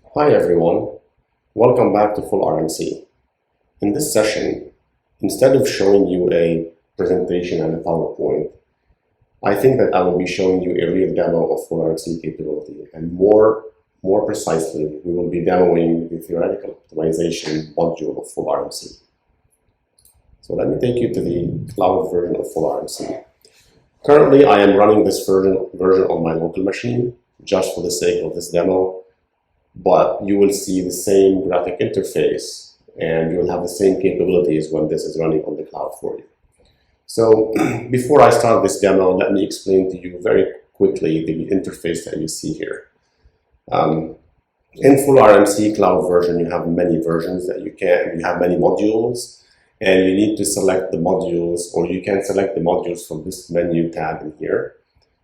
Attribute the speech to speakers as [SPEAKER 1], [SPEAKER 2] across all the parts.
[SPEAKER 1] Hi everyone, welcome back to fullrmc. In this session, instead of showing you a presentation and a PowerPoint, I think that I will be showing you a real demo of fullrmc capability, and more precisely, we will be demoing the theoretical optimization module of fullrmc. So let me take you to the cloud version of fullrmc. Currently, I am running this version on my local machine, just for the sake of this demo. But you will see the same graphic interface and you will have the same capabilities when this is running on the cloud for you. So before I start this demo, let me explain to you very quickly the interface that you see here. In fullrmc cloud version, you have many versions that you have many modules, and you need to select the modules, or you can select the modules from this menu tab in here.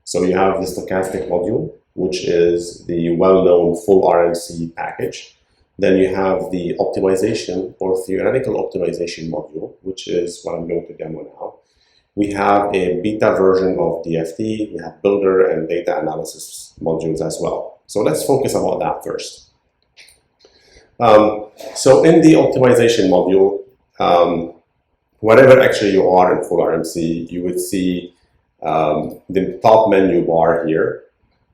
[SPEAKER 1] So you have the stochastic module, which is the well-known fullrmc package. Then you have the optimization or theoretical optimization module, which is what I'm going to demo now. We have a beta version of DFT, we have builder and data analysis modules as well. So let's focus about that first. So in the optimization module, wherever actually you are in fullrmc, you would see the top menu bar here.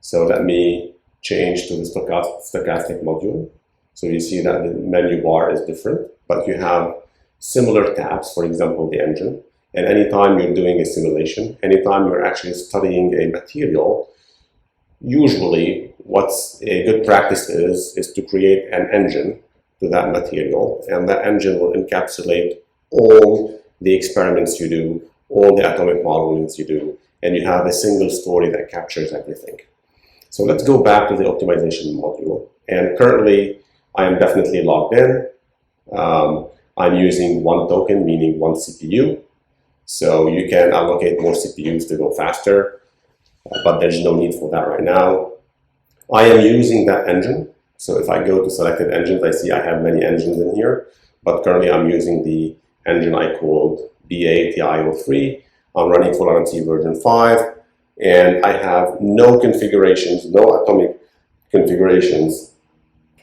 [SPEAKER 1] So let me change to the stochastic module. So you see that the menu bar is different, but you have similar tabs, for example, the engine. And anytime you're doing a simulation, anytime you're actually studying a material, usually what's a good practice is to create an engine to that material. And that engine will encapsulate all the experiments you do, all the atomic modelings you do, and you have a single story that captures everything. So let's go back to the optimization module. And currently, I am definitely logged in. I'm using one token, meaning one CPU. So you can allocate more CPUs to go faster, but there's no need for that right now. I am using that engine. So if I go to selected engines, I see I have many engines in here, but currently I'm using the engine I called BA-TI03. I'm running fullrmc version 5. And I have no configurations, no atomic configurations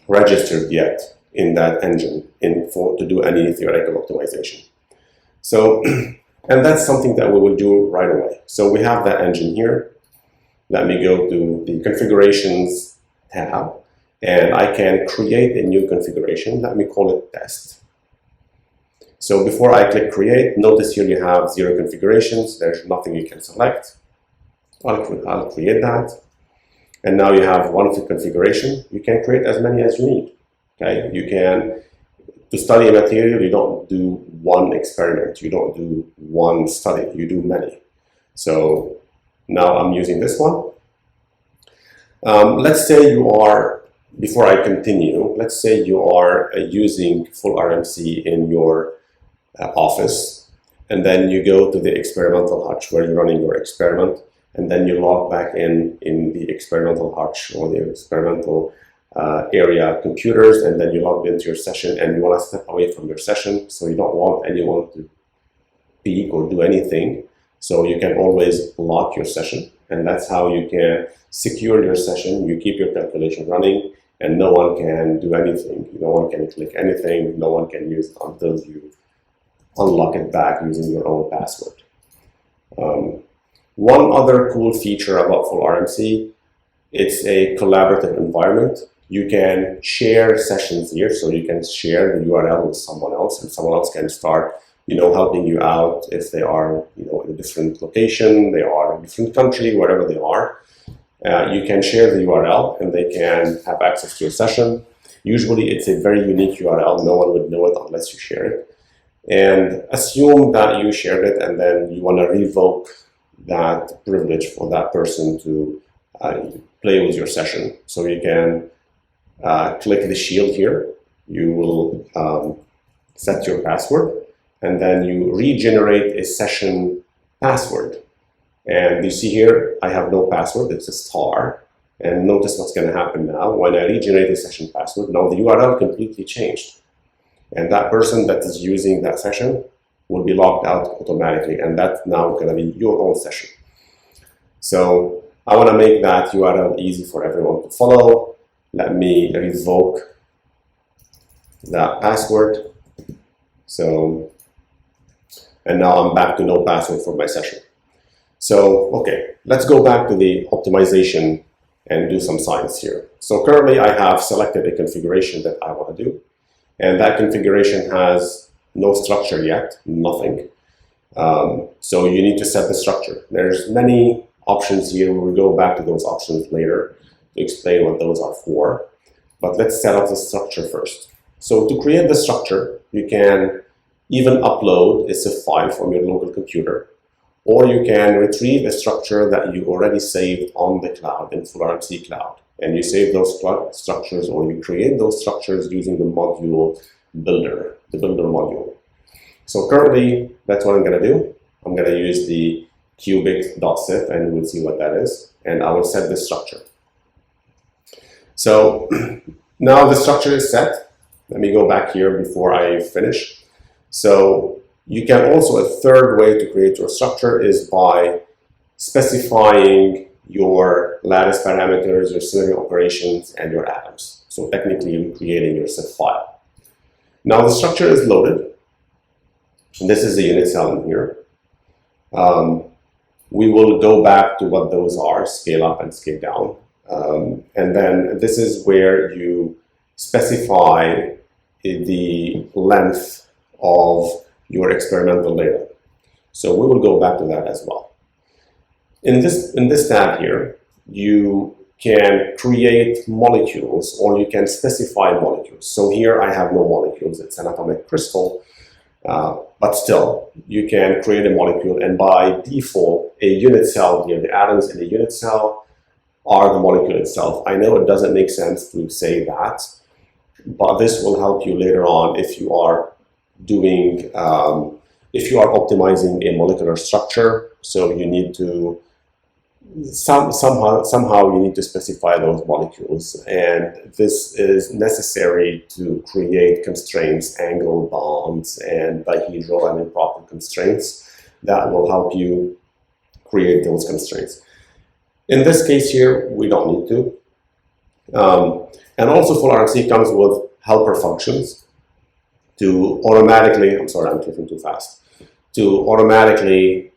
[SPEAKER 1] registered yet in that engine to do any theoretical optimization. So, and that's something that we will do right away. So we have that engine here. Let me go to the configurations tab, and I can create a new configuration. Let me call it test. So before I click create, notice here you have 0 configurations. There's nothing you can select. I'll create that. And now you have one configuration. You can create as many as you need. Okay, you can, to study a material, you don't do one experiment, you don't do one study, you do many. So now I'm using this one. Let's say you are, before I continue, let's say you are using fullrmc in your office, and then you go to the experimental hutch where you're running your experiment. And then you log back in the experimental hutch or the experimental area computers, and then you log into your session, and you want to step away from your session, so you don't want anyone to peek or do anything. So you can always lock your session, and that's how you can secure your session. You keep your calculation running, and no one can do anything. No one can click anything. No one can use it until you unlock it back using your own password. One other cool feature about fullrmc, it's a collaborative environment. You can share sessions here, so you can share the URL with someone else, and someone else can start, helping you out if they are, in a different location, they are in a different country, wherever they are. You can share the URL, and they can have access to your session. Usually, it's a very unique URL. No one would know it unless you share it. And assume that you shared it, and then you want to revoke that privilege for that person to play with your session. So you can click the shield here. You will set your password, and then you regenerate a session password. And you see here, I have no password, it's a star. And notice what's going to happen now. When I regenerate a session password, now the URL completely changed. And that person that is using that session will be logged out automatically, and that's now going to be your own session. So I want to make that URL easy for everyone to follow. Let me revoke that password. So, and now I'm back to no password for my session. So, okay, let's go back to the optimization and do some science here. So currently I have selected a configuration that I want to do, and that configuration has no structure yet, nothing. So you need to set the structure. There's many options here. We'll go back to those options later to explain what those are for. But let's set up the structure first. So to create the structure, you can even upload a zip file from your local computer, or you can retrieve a structure that you already saved on the cloud in fullrmc cloud. And you save those structures, or you create those structures using the module builder, the builder module. So currently, that's what I'm going to do. I'm going to use the cubic.zip, and we'll see what that is. And I will set this structure. So now the structure is set. Let me go back here before I finish. So you can also, a third way to create your structure is by specifying your lattice parameters, your scenario operations, and your atoms. So technically, you're creating your zip file. Now the structure is loaded. This is the unit cell in here. We will go back to what those are, scale up and scale down. And then this is where you specify the length of your experimental data. So we will go back to that as well. In this tab here, you can create molecules, or you can specify molecules. So here I have no molecules, it's an atomic crystal, but still, you can create a molecule, and by default, a unit cell here, the atoms in the unit cell are the molecule itself. I know it doesn't make sense to say that, but this will help you later on if you are doing, if you are optimizing a molecular structure. So you need to somehow you need to specify those molecules, and this is necessary to create constraints, angle bonds, and dihedral and improper constraints that will help you create those constraints. In this case here, we don't need to. And also fullrmc comes with helper functions to automatically, I'm sorry, I'm clicking too fast, to automatically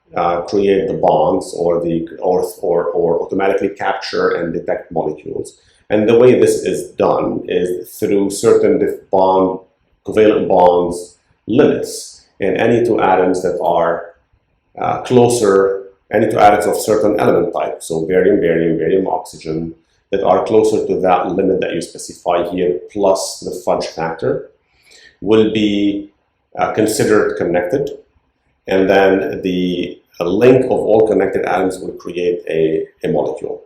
[SPEAKER 1] create the bonds, or automatically capture and detect molecules. And the way this is done is through certain covalent bonds limits. And any two atoms that are closer, any two atoms of certain element type, so barium, barium, barium, oxygen, that are closer to that limit that you specify here, plus the fudge factor, will be considered connected. And then the link of all connected atoms will create a molecule.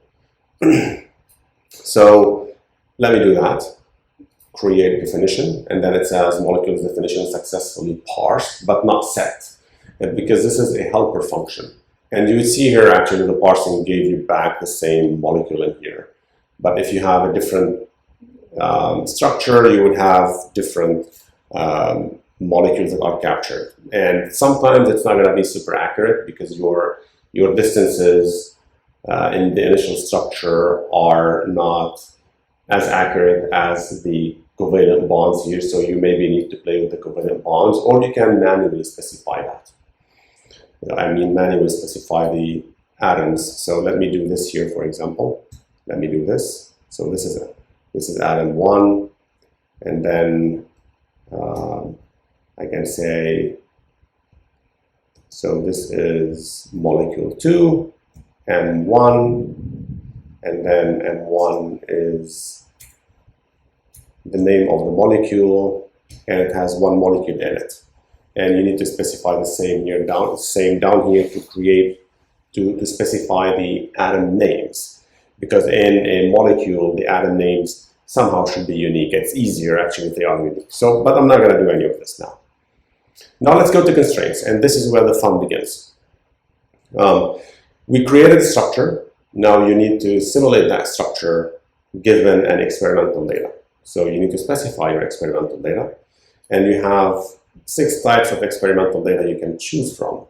[SPEAKER 1] So let me do that. Create definition, and then it says molecules definition successfully parsed, but not set. And because this is a helper function. And you see here, actually, the parsing gave you back the same molecule in here. But if you have a different structure, you would have different molecules that are captured. And sometimes it's not going to be super accurate because your distances in the initial structure are not as accurate as the covalent bonds here. So you maybe need to play with the covalent bonds, or you can manually specify that. I mean, manually specify the atoms. So let me do this here, for example. Let me do this. So this is atom 1, and then I can say, so this is molecule 2, M1, and then M1 is the name of the molecule, and it has one molecule in it. And you need to specify the same here down here to create, to specify the atom names. Because in a molecule, the atom names somehow should be unique. It's easier actually if they are unique. So, but I'm not going to do any of this now. Now let's go to constraints, and this is where the fun begins. We created a structure. Now you need to simulate that structure given an experimental data. So you need to specify your experimental data, and you have 6 types of experimental data you can choose from.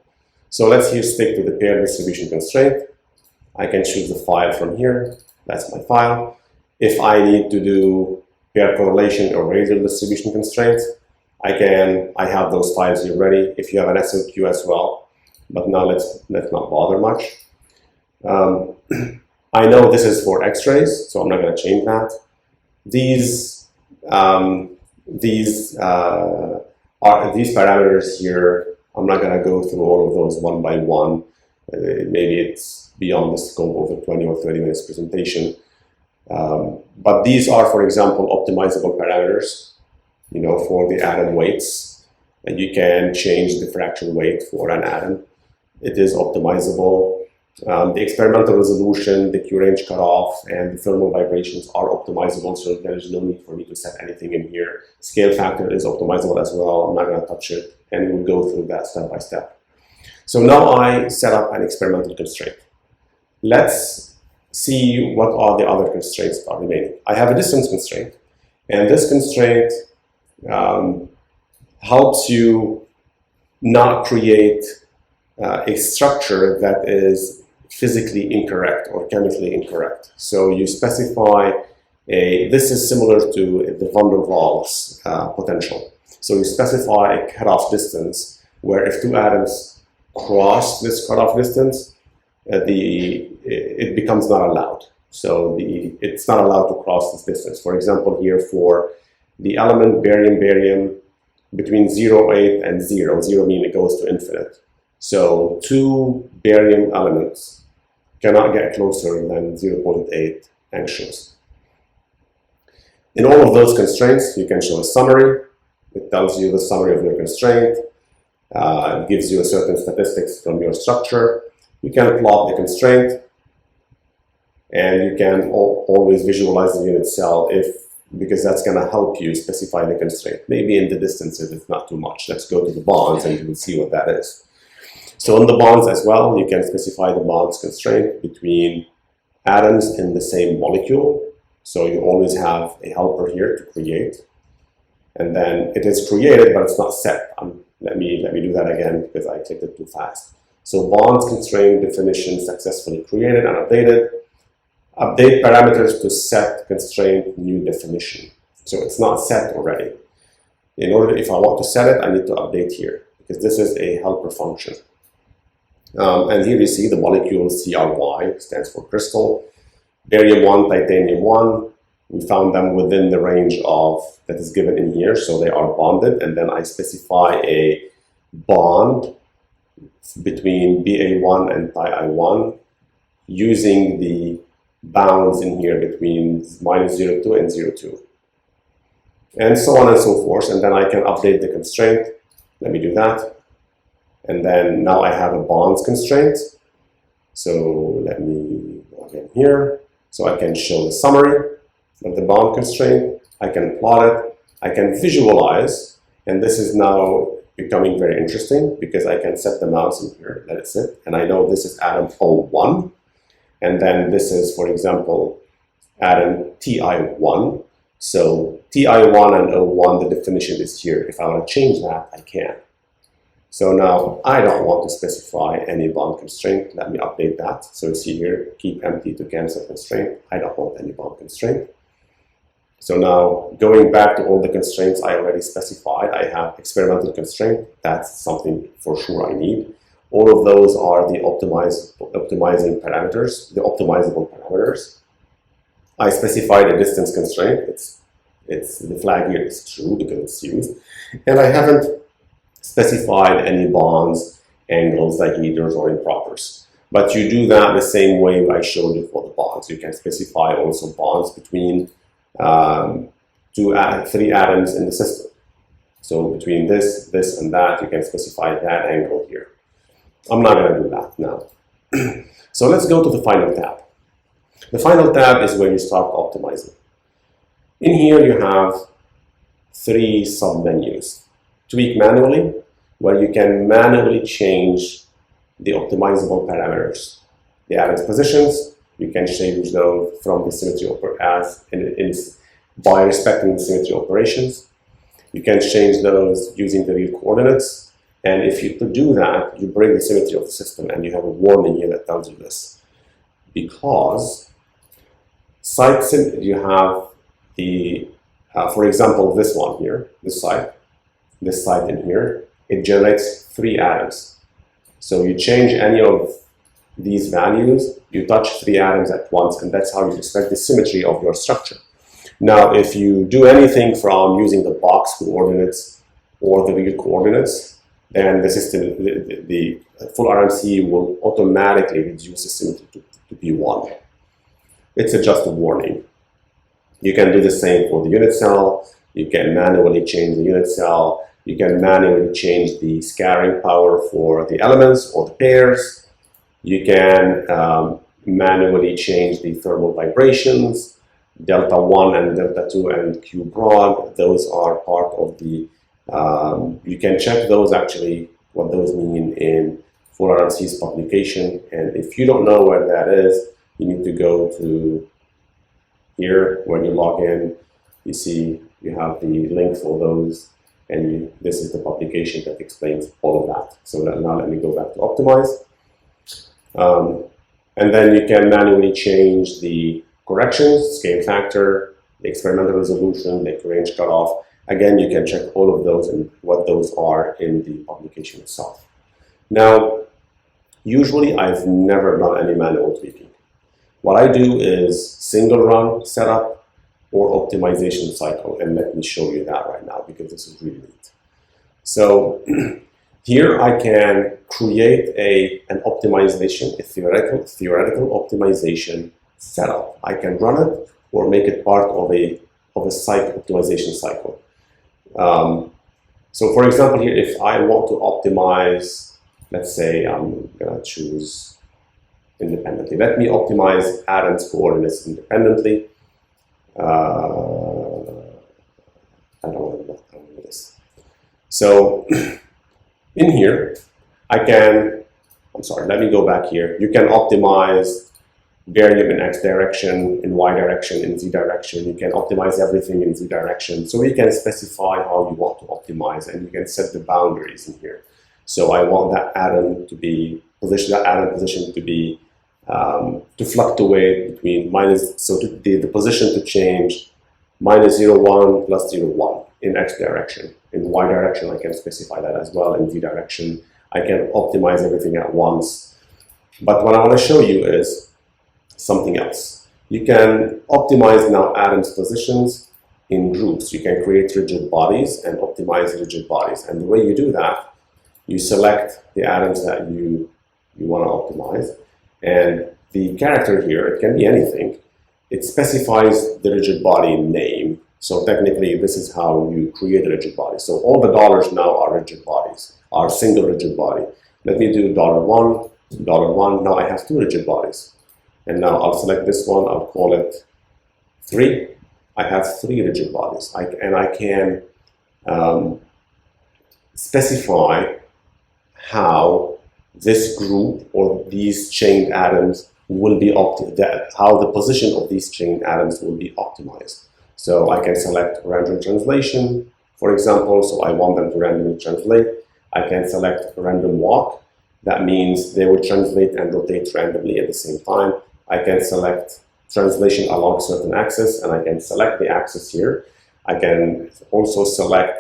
[SPEAKER 1] So let's here stick to the paired distribution constraint. I can choose the file from here. That's my file. If I need to do pair correlation or radial distribution constraints, I have those files here ready if you have an SOQ as well. But now let's not bother much. I know this is for X-rays, so I'm not going to change that. These parameters here, I'm not going to go through all of those one by one. Maybe it's beyond the scope of a 20 or 30 minutes presentation. But these are, for example, optimizable parameters, for the atom weights. And you can change the fractional weight for an atom. It is optimizable. The experimental resolution, the Q range cutoff, and the thermal vibrations are optimizable, so there is no need for me to set anything in here. Scale factor is optimizable as well. I'm not going to touch it, and we'll go through that step by step. So now I set up an experimental constraint. Let's see what are the other constraints that are remaining. I have a distance constraint, and this constraint helps you not create a structure that is physically incorrect or chemically incorrect. So you specify this is similar to the van der Waals potential. So you specify a cutoff distance where if two atoms cross this cutoff distance, it becomes not allowed. So it's not allowed to cross this distance. For example, here for the element barium between 0.8 and 0 meaning it goes to infinite. So two barium elements cannot get closer than 0.8 angstroms. In all of those constraints, you can show a summary. It tells you the summary of your constraint. It gives you a certain statistics from your structure. You can plot the constraint, and you can always visualize the unit cell because that's going to help you specify the constraint. Maybe in the distances, it's not too much. Let's go to the bonds, and you will see what that is. So in the bonds as well, you can specify the bonds constraint between atoms in the same molecule. So you always have a helper here to create. And then it is created, but it's not set. Let me do that again because I clicked it too fast. So bonds constraint definition successfully created and updated. Update parameters to set constraint new definition. So it's not set already. If I want to set it, I need to update here because this is a helper function. And here you see the molecule CRY stands for crystal. Barium 1, titanium 1. We found them within the range that is given in here, so they are bonded. And then I specify a bond between Ba1 and Ti1 using the bounds in here between -0.2 and 0.2. And so on and so forth. And then I can update the constraint. Let me do that. And then now I have a bonds constraint. So let me log in here. So I can show the summary of the bond constraint. I can plot it. I can visualize. And this is now becoming very interesting because I can set the mouse in here, let it sit. And I know this is atom O1. And then this is, for example, atom Ti1. So Ti1 and O1, the definition is here. If I want to change that, I can. So now I don't want to specify any bond constraint. Let me update that. So you see here, keep empty to cancel constraint. I don't want any bond constraint. So now going back to all the constraints I already specified, I have experimental constraint. That's something for sure I need. All of those are the optimizing parameters, the optimizable parameters. I specified a distance constraint. The flag here is true because it's used. And I haven't specified any bonds, angles, diheders, or impropers. But you do that the same way I showed you for the bonds. You can specify also bonds between 3 atoms in the system. So between this, and that, you can specify that angle here. I'm not going to do that now. So let's go to the final tab. The final tab is where you start optimizing. In here you have 3 sub-menus. Tweak manually, where you can manually change the optimizable parameters. The atom's positions, you can change those from the symmetry by respecting the symmetry operations. You can change those using the real coordinates. And if you do that, you break the symmetry of the system, and you have a warning here that tells you this. Because Site you have the, for example, this one here, this site in here, it generates 3 atoms. So you change any of these values, you touch 3 atoms at once, and that's how you expect the symmetry of your structure. Now, if you do anything from using the box coordinates or the real coordinates, then the system, the full RMC will automatically reduce the symmetry to P1. It's just a warning. You can do the same for the unit cell. You can manually change the unit cell. You can manually change the scattering power for the elements or the pairs. You can manually change the thermal vibrations, delta 1 and delta 2 and Q broad. Those are part of the, you can check those actually, what those mean in full RMC's publication. And if you don't know where that is, you need to go to here. When you log in, you see you have the link for those, and this is the publication that explains all of that. So now let me go back to optimize. And then you can manually change the corrections, scale factor, the experimental resolution, the range cutoff. Again, you can check all of those and what those are in the publication itself. Now, usually I've never done any manual tweaking. What I do is single run setup or optimization cycle, and let me show you that right now because this is really neat. So here I can create an optimization, a theoretical optimization setup. I can run it or make it part of a optimization cycle. So for example here, if I want to optimize, let's say I'm gonna choose independently. Let me optimize atoms coordinates independently. I don't want to do this. So in here, I can, I'm sorry, let me go back here. You can optimize barium in X direction, in Y direction, in Z direction. You can optimize everything in Z direction. So you can specify how you want to optimize, and you can set the boundaries in here. So I want that atom to be position to be to fluctuate between the position to change -0,1 plus 0,1 in X direction. In Y direction, I can specify that as well. In Z direction, I can optimize everything at once. But what I want to show you is something else. You can optimize now atoms' positions in groups. You can create rigid bodies and optimize rigid bodies. And the way you do that, you select the atoms that you want to optimize. And the character here, it can be anything. It specifies the rigid body name. So technically, this is how you create a rigid body. So all the dollars now are rigid bodies, are single rigid body. Let me do $1, $1. Now I have 2 rigid bodies. And now I'll select this one, I'll call it 3. I have 3 rigid bodies. And I can specify how this group or these chained atoms will be how the position of these chained atoms will be optimized. So I can select random translation, for example, so I want them to randomly translate. I can select random walk. That means they will translate and rotate randomly at the same time. I can select translation along certain axis, and I can select the axis here. I can also select,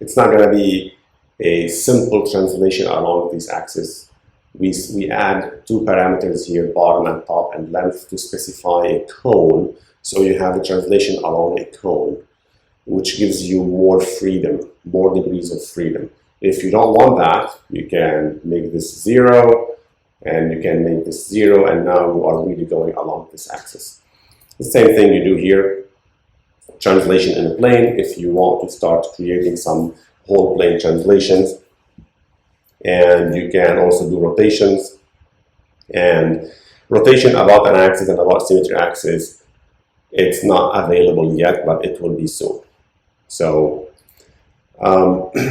[SPEAKER 1] it's not going to be a simple translation along these axes. We add 2 parameters here, bottom and top and length, to specify a cone. So you have the translation along a cone, which gives you more freedom, more degrees of freedom. If you don't want that, you can make this 0, and you can make this 0, and now you are really going along this axis. The same thing you do here, translation in a plane, if you want to start creating some whole plane translations. And you can also do rotations, and rotation about an axis and about symmetry axis, it's not available yet, but it will be soon. So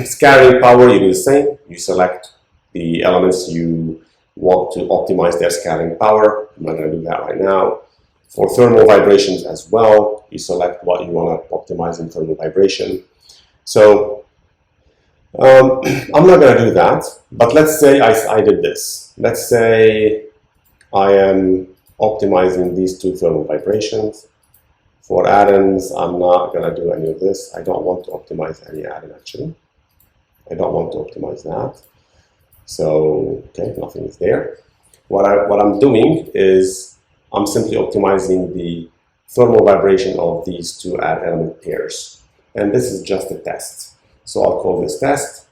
[SPEAKER 1] scattering power, you do the same. You select the elements you want to optimize their scattering power. I'm not going to do that right now. For thermal vibrations as well, you select what you want to optimize in thermal vibration. So I'm not going to do that, but let's say I did this. Let's say I am optimizing these two thermal vibrations. For add-ins, I'm not going to do any of this. I don't want to optimize any add-in actually. I don't want to optimize that. So, okay, nothing is there. What I'm doing is I'm simply optimizing the thermal vibration of these two add element pairs. And this is just a test. So I'll call this test.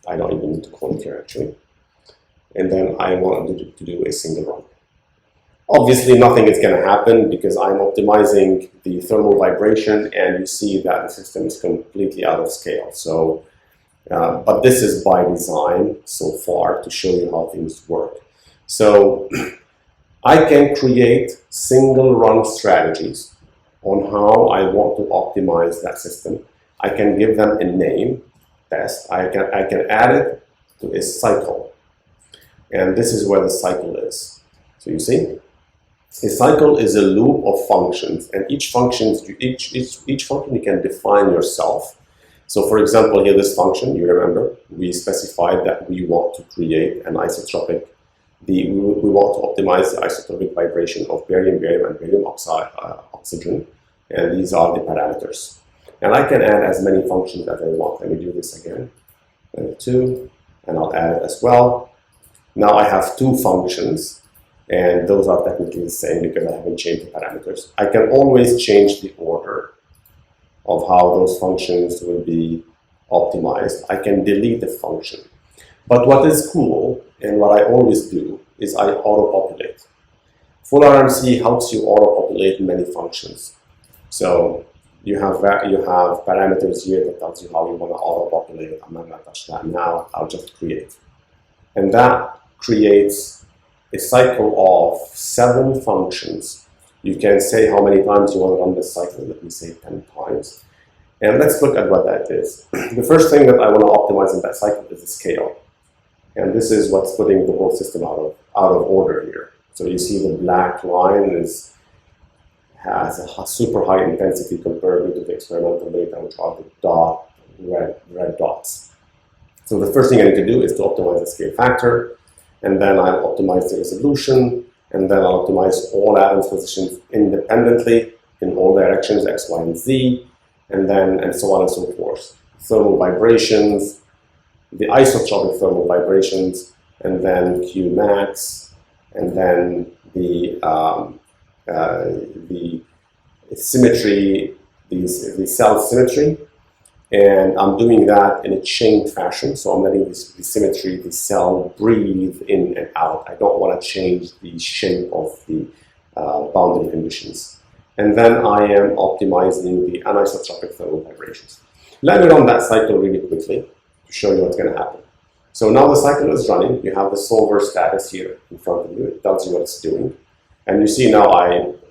[SPEAKER 1] I don't even need to call it here actually. And then I want to do a single run. Obviously, nothing is going to happen because I'm optimizing the thermal vibration, and you see that the system is completely out of scale. So, but this is by design so far to show you how things work. So, I can create single run strategies on how I want to optimize that system. I can give them a name, test. I can add it to a cycle, and this is where the cycle is. So you see. A cycle is a loop of functions, and each function you can define yourself. So for example, here this function, you remember, we specified that we want to create an isotropic, we want to optimize the isotropic vibration of barium, and barium oxygen, and these are the parameters. And I can add as many functions as I want. Let me do this again. 2, and I'll add it as well. Now I have 2 functions. And those are technically the same because I haven't changed the parameters. I can always change the order of how those functions will be optimized. I can delete the function. But what is cool, and what I always do, is I auto-populate. fullrmc helps you auto-populate many functions. So you have parameters here that tells you how you want to auto-populate. I'm not going to touch that now. I'll just create. And that creates a cycle of 7 functions. You can say how many times you want to run this cycle. Let me say 10 times. And let's look at what that is. The first thing that I want to optimize in that cycle is the scale. And this is what's putting the whole system out of order here. So you see the black line has a super high intensity compared to the experimental data, which are the red dots. So the first thing I need to do is to optimize the scale factor. And then I'll optimize the resolution, and then I'll optimize all add-ins positions independently in all directions, X, Y, and Z, and so on and so forth. Thermal vibrations, the isotropic thermal vibrations, and then Q max, and then the symmetry, the cell symmetry. And I'm doing that in a chained fashion, so I'm letting the symmetry, the cell breathe in and out. I don't want to change the shape of the boundary conditions. And then I am optimizing the anisotropic thermal vibrations. Let me run that cycle really quickly to show you what's going to happen. So now the cycle is running. You have the solver status here in front of you. It tells you what it's doing. And you see now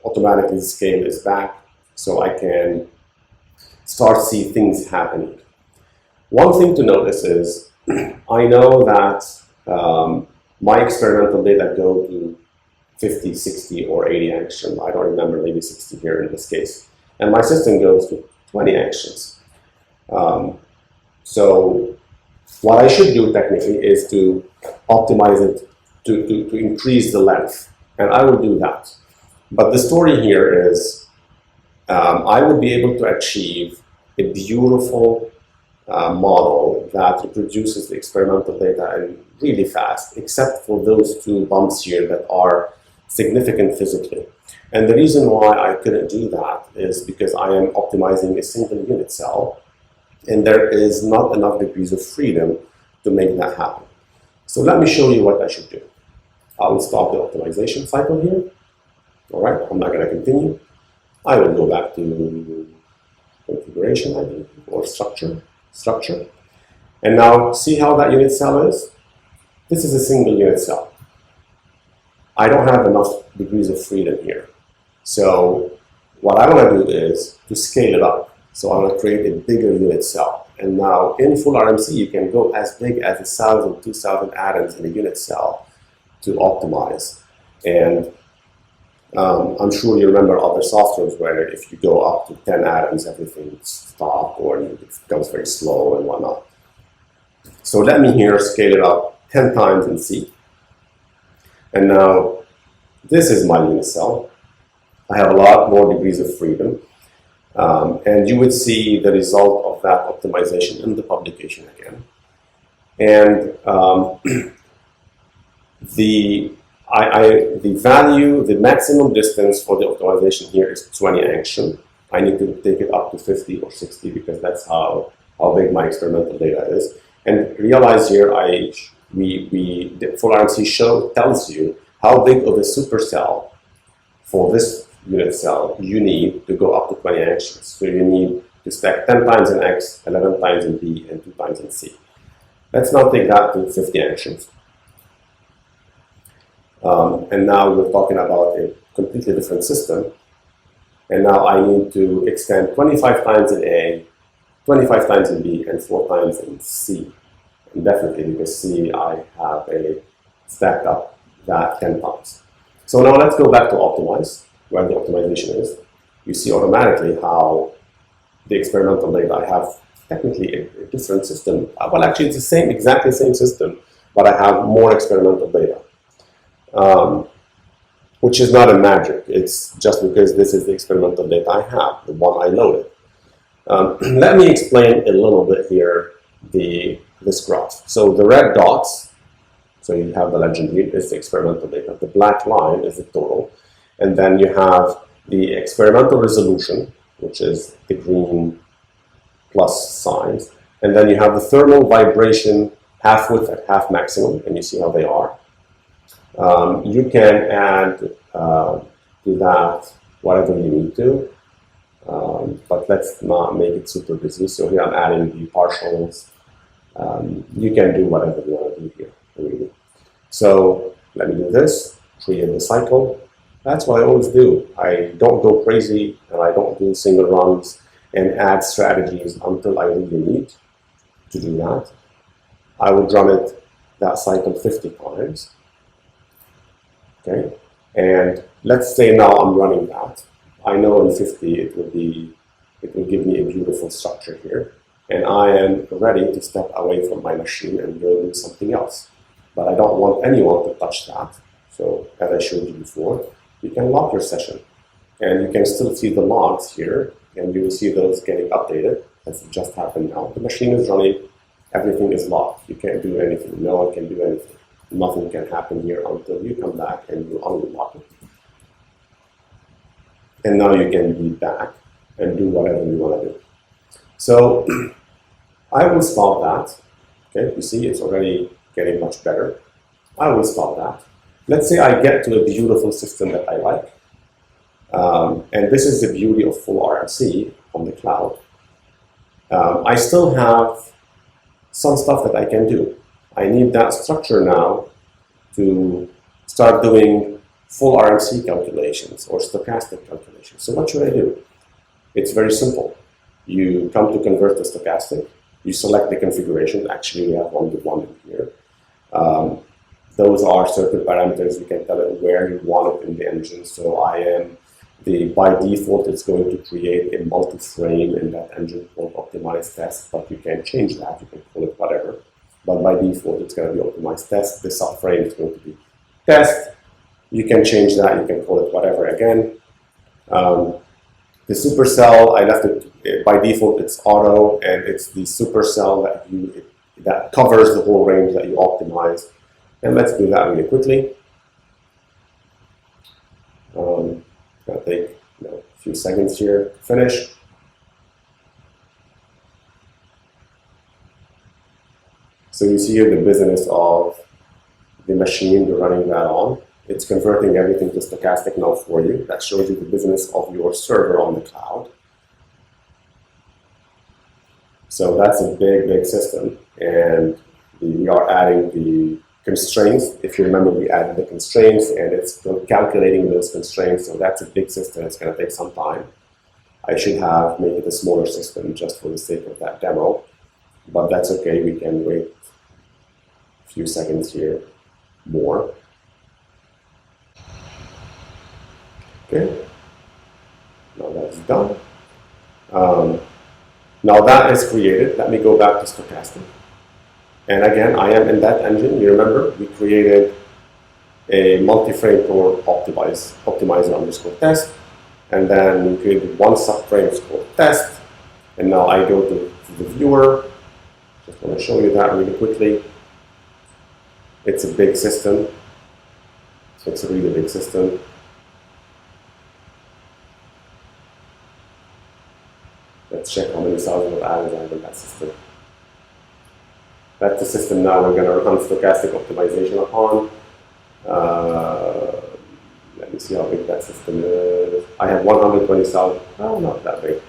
[SPEAKER 1] automatically the scale is back, so I can start see things happening. One thing to notice is I know that my experimental data go to 50, 60, or 80 angstroms. I don't remember, maybe 60 here in this case. And my system goes to 20 angstroms. So what I should do technically is to optimize it to increase the length. And I will do that. But the story here is I would be able to achieve a beautiful model that reproduces the experimental data and really fast, except for those 2 bumps here that are significant physically. And the reason why I couldn't do that is because I am optimizing a single unit cell, and there is not enough degrees of freedom to make that happen. So let me show you what I should do. I will stop the optimization cycle here. All right, I'm not going to continue. I will go back to configuration, I think, or structure. And now see how that unit cell is? This is a single unit cell. I don't have enough degrees of freedom here. So what I want to do is to scale it up. So I want to create a bigger unit cell. And now in fullrmc, you can go as big as 1,000, 2,000 atoms in a unit cell to optimize. And I'm sure you remember other softwares where if you go up to 10 atoms, everything stops or it becomes very slow and whatnot. So let me here scale it up 10 times and see. And now This is my unit cell. I have a lot more degrees of freedom. And you would see the result of that optimization in the publication again. And the value, the maximum distance for the optimization here is 20 angstrom. I need to take it up to 50 or 60 because that's how big my experimental data is. And realize here, the fullrmc tells you how big of a supercell for this unit cell you need to go up to 20 angstroms. So you need to stack 10 times in X, 11 times in B, and 2 times in C. Let's now take that to 50 angstroms. And now we're talking about a completely different system. And now I need to extend 25 times in A, 25 times in B, and 4 times in C. And definitely because C, I have stacked up that 10 times. So now let's go back to optimize, where the optimization is. You see automatically how the experimental data, I have technically a different system. Well, actually, it's the same, exactly the same system, but I have more experimental data. Which is not a magic. It's just because this is the experimental data I have, the one I loaded. Let me explain a little bit here this graph. So the red dots, so you have the legend here, is the experimental data. The black line is the total. And then you have the experimental resolution, which is the green plus signs. And then you have the thermal vibration half width at half maximum, and you see how they are. You can add to that whatever you need to, but let's not make it super busy. So here I'm adding the partials. You can do whatever you want to do here, really. So let me do this, create the cycle. That's what I always do. I don't go crazy and I don't do single runs and add strategies until I really need to do that. I would run that cycle 50 times. Okay, and let's say now I'm running that. I know in 50 it will give me a beautiful structure here, and I am ready to step away from my machine and go do something else. But I don't want anyone to touch that. So as I showed you before, you can lock your session, and you can still see the logs here, and you will see those getting updated. That's just happened now. The machine is running, everything is locked. You can't do anything. No one can do anything. Nothing can happen here until you come back and you unlock it. And now you can be back and do whatever you want to do. So I will stop that. Okay, you see it's already getting much better. I will stop that. Let's say I get to a beautiful system that I like. And this is the beauty of fullrmc on the cloud. I still have some stuff that I can do. I need that structure now to start doing fullrmc calculations or stochastic calculations. So what should I do? It's very simple. You come to convert to stochastic. You select the configuration. Actually, we have one-to-one in here. Those are certain parameters. You can tell it where you want it in the engine. So by default, it's going to create a multi-frame in that engine called optimized test, but you can change that. You can call it whatever. But by default, it's going to be optimized test. The subframe is going to be test. You can change that. You can call it whatever again. The supercell, I left it by default. It's auto, and it's the supercell that covers the whole range that you optimize. And let's do that really quickly. It'll take a few seconds here to finish. So you see here the business of the machine you're running that on. It's converting everything to stochastic now for you. That shows you the business of your server on the cloud. So that's a big, big system. And we are adding the constraints. If you remember, we added the constraints, and it's calculating those constraints. So that's a big system. It's going to take some time. I should make it a smaller system just for the sake of that demo. But that's okay. We can wait a few seconds here more. Okay. Now that's done. Now that is created. Let me go back to stochastic. And again, I am in that engine. You remember, we created a multi-frame core optimizer underscore test, and then we create one subframe called test. And now I go to the viewer. Just want to show you that really quickly. It's a big system. So it's a really big system. Let's check how many thousands of add-ins I have in that system. That's the system now we're going to run stochastic optimization upon. Let me see how big that system is. I have 120,000, oh, not that big,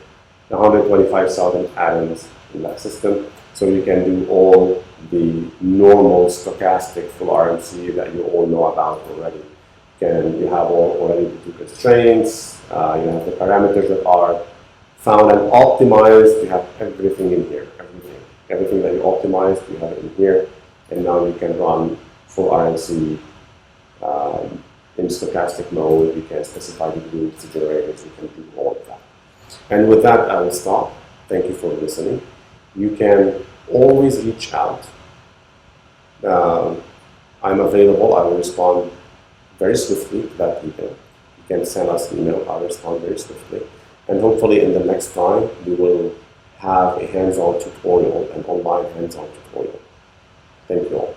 [SPEAKER 1] 125,000 add-ins in that system. So you can do all the normal stochastic full RMC that you all know about already. You have already the two constraints, you have the parameters that are found and optimized. You have everything in here, everything that you optimized, you have it in here. And now you can run full RMC in stochastic mode. You can specify the groups, the generators, you can do all of that. And with that, I will stop. Thank you for listening. You can always reach out. I'm available. I will respond very swiftly to that email. You can send us an email. I'll respond very swiftly. And hopefully in the next time, we will have a hands-on tutorial, an online hands-on tutorial. Thank you all.